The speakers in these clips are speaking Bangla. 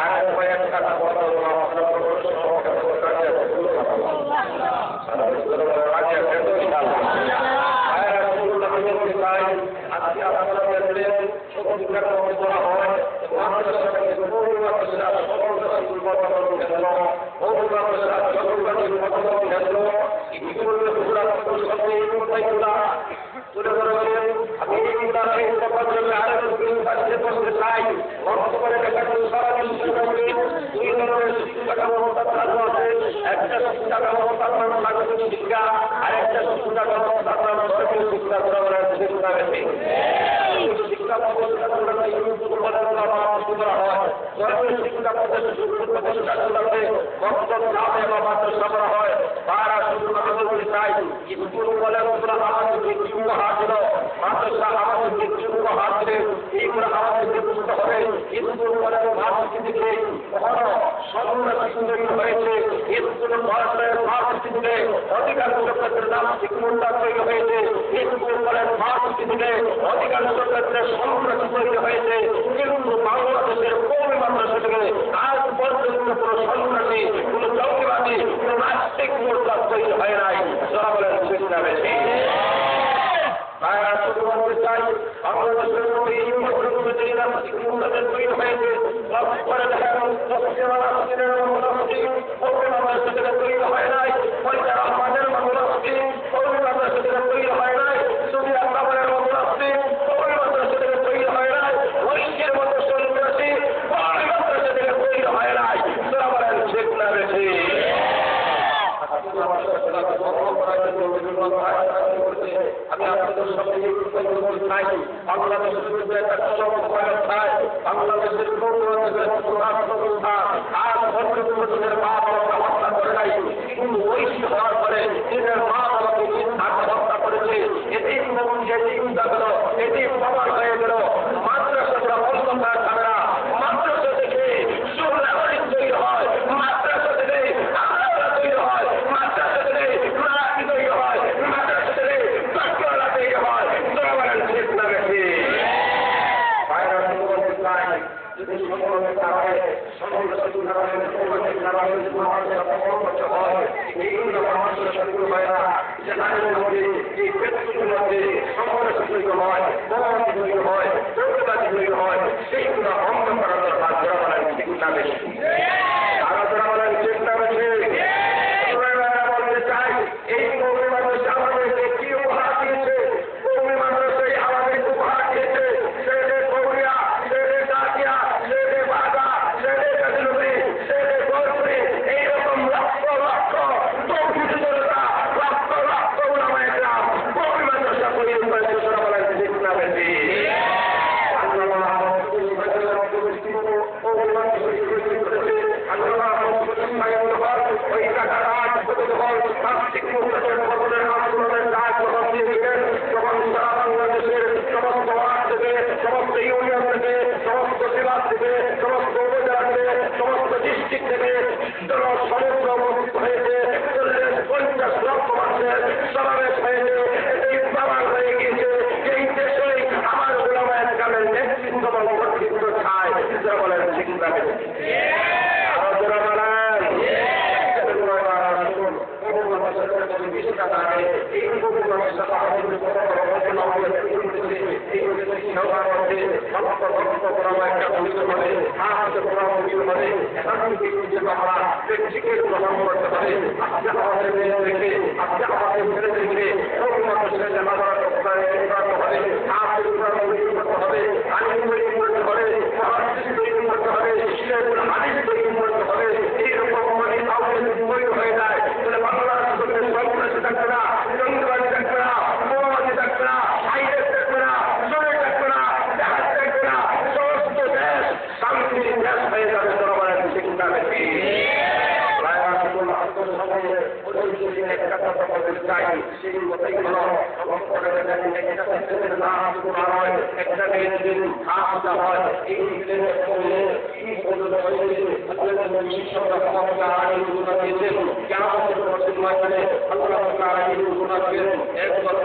আর কয়েকটা কথা একটা শিক্ষা ব্যবস্থার নাম নাগরিক শিক্ষা আর একটা শিক্ষা ব্যবস্থার নাম ধর্মীয় শিক্ষা শিক্ষা প্রতিষ্ঠা হয় তারা শুধু চাই স্কুল বলেন আমাদেরকে কি উপহার দিল মাদ্রাসা আমাদেরকে কি উপহার দিলে এইগুলো আমাদেরকে বুঝতে হবে স্কুল বলেন ভারতী থেকে কখনো সন্ন্যাসী হয়েছে স্কুলের পড়াশোনার ভারতী থেকে অধিকাংশ ক্ষেত্রে নাস্তিক মুন্ডা তৈরি হয়েছে স্কুল বলেন ভারতী থেকে অধিকাংশ ক্ষেত্রে সন্ন্যাসী তৈরি হয়েছে কিন্তু বাংলাদেশের কৌমি মাদ্রাসা থেকে আজ পর্যন্ত কোনো সন্ন্যাসী কোনো জঙ্গিবাদী কোনো নাস্তিক মুন্ডা তৈরি হয় নাই যারা বলেন চেষ্টা বেশি শুধুমাত্র চাই বাংলাদেশের তৈরি হয়েছে করে দেখেন তৈরি হয় নাই আমাদের মাদ্রাসা তৈরি হয় নাই যদি আল্লাহের মাদ্রাসা তৈরি হয় নাই ঐক্যের মতো সন্ন্যাসী মাদ্রাসা থেকে তৈরি হয় নাই তারা বলেন ঠিক না বেশি আমি আপনাদের সঙ্গে চাই বাংলাদেশের একটা চাই বাংলাদেশের আর ভদ্রপুরের মা বাবাকে হত্যা করে নাই কিন্তু ঐক্য হওয়ার পরে নিজের মা বাবাকে হত্যা করেছে এটি চিন্তা গেল এটি প্রমাণ হয়ে গেল মাদ্রাসাটা বন্ধ করা যাবে না মাদ্রাসা থেকে সুনাগরিক তৈরি হয় মাদ্রাসা থেকে আমরা তৈরি হয় মাদ্রাসা থেকে রাজনীতি তৈরি হয় মাদ্রাসা থেকে চাকরিওয়ালা তৈরি হয় তোরা বলেন ঠিক না বেশি বাইরে বলতে চাই যদি সংগ্রামের কারণে এইগুলো মানুষের সঙ্গে হয় না যে তাদের মধ্যে এই ব্যক্তির মধ্যে সংঘর্ষ তৈরি হয় বড় তৈরি হয় প্রতিবাদী তৈরি হয় সেইগুলো বন্ধ করা দরকার যারা বলেন ঠিক না বেশি আর যারা বলেন ঠিক না বেশি বলতে চাই এই কৌমি মানুষ আমাদেরকে কি উপহার দিয়েছে কৌমি মানুষই আমাদের উপহার দিয়েছে সেরে কৌরিয়া সেরে ডাকিয়া সেরে বাগা সেরে কাজলুমি সেরে গরুরি এইরকম লক্ষ লক্ষ তৌহিদ জনতা লক্ষ লক্ষ উলামায়ে কেরাম কৌমি মাদ্রাসা তৈরি করেছে তারা বলেন ঠিক না বেশি সমস্ত ইউনিয়ন থেকে সমস্ত জেলা থেকে সমস্ত উপজেলা থেকে সমস্ত ডিস্ট্রিক্ট থেকে সমুদ্র হয়েছে 50 লক্ষ মানুষের সমাবেশ হয়েছে এই প্রমাণ হয়ে গিয়েছে এই দেশেই আমার উলামায়ে কেরামের নেতৃত্ব এবং কর্তৃত্ব চায় যারা বলেন ঠিক না আরো যারা বলেন এই হয়ে যায় বাংলাদেশ থাকবে না জঙ্গিবাদী থাকবে না বোমাবাদী থাকবে না আইএস থাকবে না জোরে থাকবে না জাহাজ থাকবে না সমস্ত দেশ শান্তির দেশ হয়ে যাবে তারা বলেন ঠিক না বেশি একটা কথা বলতে চাই সেই কথাই হল একটা মেয়েদের আসতে হয় এই একবার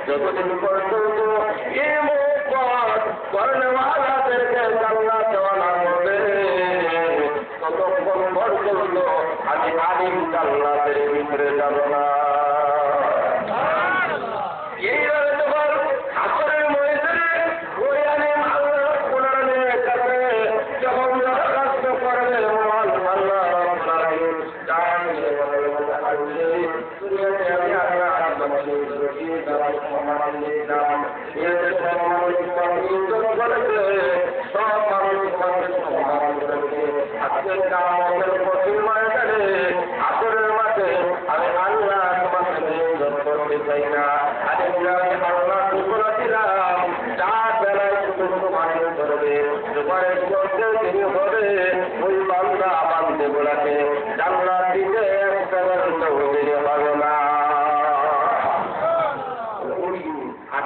যতদিন পর্যন্ত এই মুখ করনে ওয়ালাদেরকে যাব না। এইভাবে যখন আসরের ময়দানে ওই আলিম আল্লাহ রাব্বুল আলামিনের কাছে যখন দরখাস্ত করবে আল্লাহ রাব্বুল আলামিন জান দুনিয়াতে আমি আপনাকে রশিদ দ্বারা সম্মান দিলাম। এর সম্মান করেছে সব মানুষ সম্মান করেছে। আজকে কামতের কঠিন ময়দানে আসরের মাঠে আমি আল্লাহ তোমাকে নিয়োগ করতে চাই না। আমি আল্লাহ ঘোষণা দিলাম যার বেলায় শুধু মানুষ ধরবে সুপারিশ করতে তিনি হবে ওই বান্দা বান্দে গুলাকে জান্নাত দিতে একটা দেরি হবে না। আর